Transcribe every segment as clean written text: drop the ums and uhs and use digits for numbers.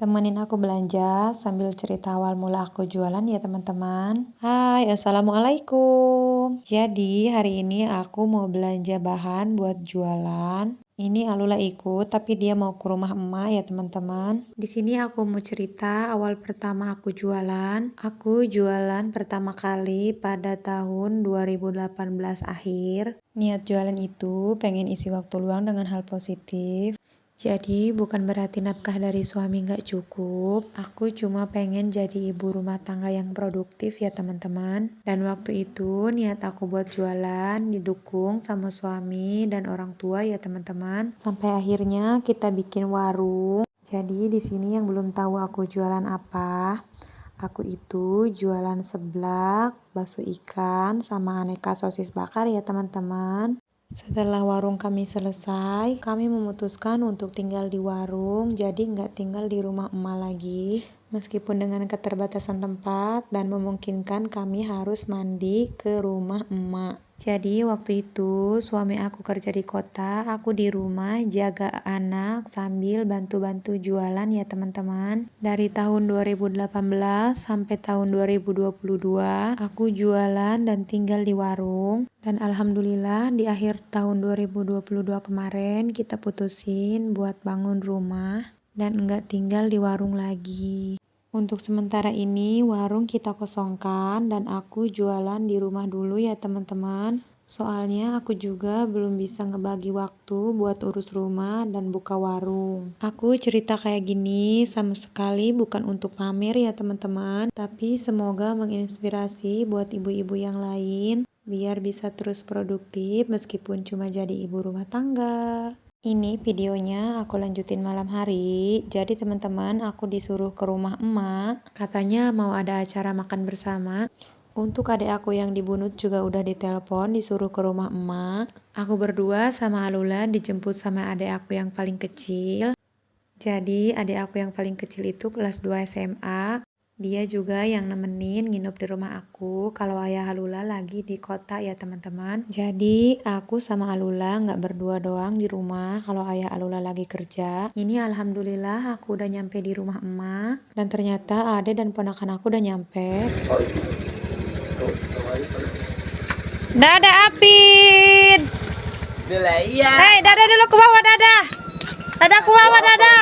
Temenin aku belanja sambil cerita awal mula aku jualan ya teman-teman. Hai, Assalamualaikum. Jadi hari ini aku mau belanja bahan buat jualan. Ini Alula ikut, tapi dia mau ke rumah emak ya teman-teman. Di sini aku mau cerita awal pertama aku jualan. Aku jualan pertama kali pada tahun 2018 akhir. Niat jualan itu pengen isi waktu luang dengan hal positif. Jadi bukan berarti nafkah dari suami nggak cukup, aku cuma pengen jadi ibu rumah tangga yang produktif ya teman-teman. Dan waktu itu niat aku buat jualan didukung sama suami dan orang tua ya teman-teman. Sampai akhirnya kita bikin warung. Jadi di sini yang belum tahu aku jualan apa, aku itu jualan seblak, bakso ikan, sama aneka sosis bakar ya teman-teman. Setelah warung kami selesai, kami memutuskan untuk tinggal di warung, jadi nggak tinggal di rumah emak lagi. Meskipun dengan keterbatasan tempat dan memungkinkan kami harus mandi ke rumah emak. Jadi waktu itu suami aku kerja di kota, aku di rumah jaga anak sambil bantu-bantu jualan ya teman-teman. Dari tahun 2018 sampai tahun 2022, aku jualan dan tinggal di warung. Dan alhamdulillah di akhir tahun 2022 kemarin kita putusin buat bangun rumah dan enggak tinggal di warung lagi. Untuk sementara ini warung kita kosongkan dan aku jualan di rumah dulu ya teman-teman. Soalnya aku juga belum bisa ngebagi waktu buat urus rumah dan buka warung. Aku cerita kayak gini sama sekali bukan untuk pamer ya teman-teman, tapi semoga menginspirasi buat ibu-ibu yang lain biar bisa terus produktif meskipun cuma jadi ibu rumah tangga. Ini videonya aku lanjutin malam hari. Jadi teman-teman, aku disuruh ke rumah emak. Katanya mau ada acara makan bersama. Untuk adik aku yang di Bunut juga udah ditelepon disuruh ke rumah emak. Aku berdua sama Alula dijemput sama adik aku yang paling kecil. Jadi adik aku yang paling kecil itu kelas 2 SMA. Dia juga yang nemenin nginep di rumah aku kalau ayah Alula lagi di kota ya teman-teman. Jadi aku sama Alula nggak berdua doang di rumah kalau ayah Alula lagi kerja. Ini alhamdulillah aku udah nyampe di rumah emak. Dan ternyata Ade dan ponakan aku udah nyampe. Dadah Apin. Hei, dadah dulu ke bawah, dadah. Dadah ke bawah, dadah.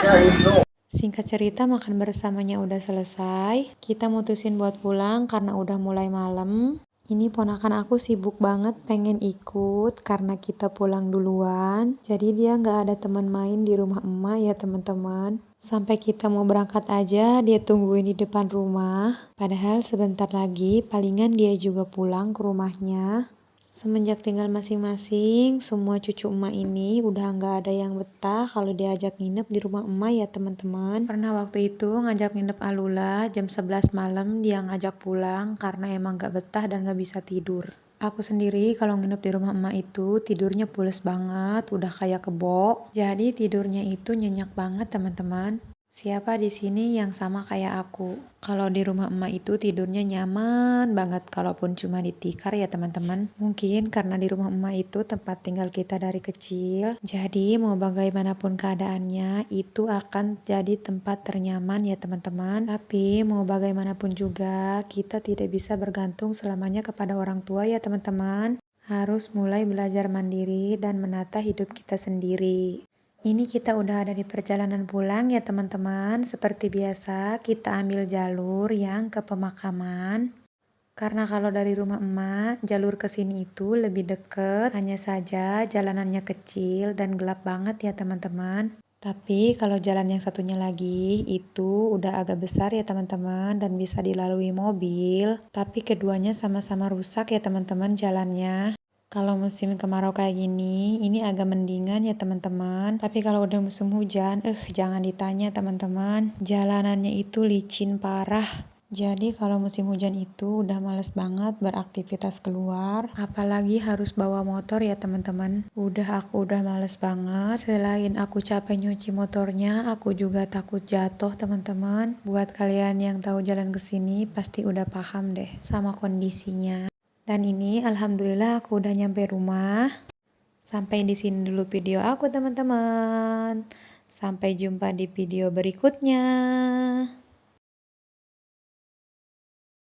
Singkat cerita makan bersamanya udah selesai. Kita mutusin buat pulang karena udah mulai malam. Ini ponakan aku sibuk banget pengen ikut karena kita pulang duluan. Jadi dia nggak ada teman main di rumah emak ya teman-teman. Sampai kita mau berangkat aja dia tungguin di depan rumah. Padahal sebentar lagi palingan dia juga pulang ke rumahnya. Semenjak tinggal masing-masing, semua cucu emak ini udah nggak ada yang betah kalau diajak nginep di rumah emak ya teman-teman. Pernah waktu itu ngajak nginep Alula jam 11 malam dia ngajak pulang karena emang nggak betah dan nggak bisa tidur. Aku sendiri kalau nginep di rumah emak itu tidurnya pules banget, udah kayak kebo. Jadi tidurnya itu nyenyak banget teman-teman. Siapa di sini yang sama kayak aku? Kalau di rumah emak itu tidurnya nyaman banget, kalaupun cuma di tikar ya teman-teman. Mungkin karena di rumah emak itu tempat tinggal kita dari kecil, jadi mau bagaimanapun keadaannya itu akan jadi tempat ternyaman ya teman-teman. Tapi mau bagaimanapun juga kita tidak bisa bergantung selamanya kepada orang tua ya teman-teman. Harus mulai belajar mandiri dan menata hidup kita sendiri. Ini kita udah ada di perjalanan pulang ya teman-teman. Seperti biasa kita ambil jalur yang ke pemakaman. Karena kalau dari rumah emak, jalur ke sini itu lebih deket. Hanya saja jalanannya kecil dan gelap banget ya teman-teman. Tapi kalau jalan yang satunya lagi itu udah agak besar ya teman-teman dan bisa dilalui mobil. Tapi keduanya sama-sama rusak ya teman-teman jalannya. Kalau musim kemarau kayak gini, ini agak mendingan ya teman-teman. Tapi kalau udah musim hujan, jangan ditanya teman-teman. Jalanannya itu licin parah. Jadi kalau musim hujan itu udah males banget beraktivitas keluar. Apalagi harus bawa motor ya teman-teman. Aku udah males banget. Selain aku capek nyuci motornya, aku juga takut jatuh teman-teman. Buat kalian yang tahu jalan ke sini pasti udah paham deh sama kondisinya. Dan ini alhamdulillah aku udah nyampe rumah. Sampai di sini dulu video aku teman-teman. Sampai jumpa di video berikutnya.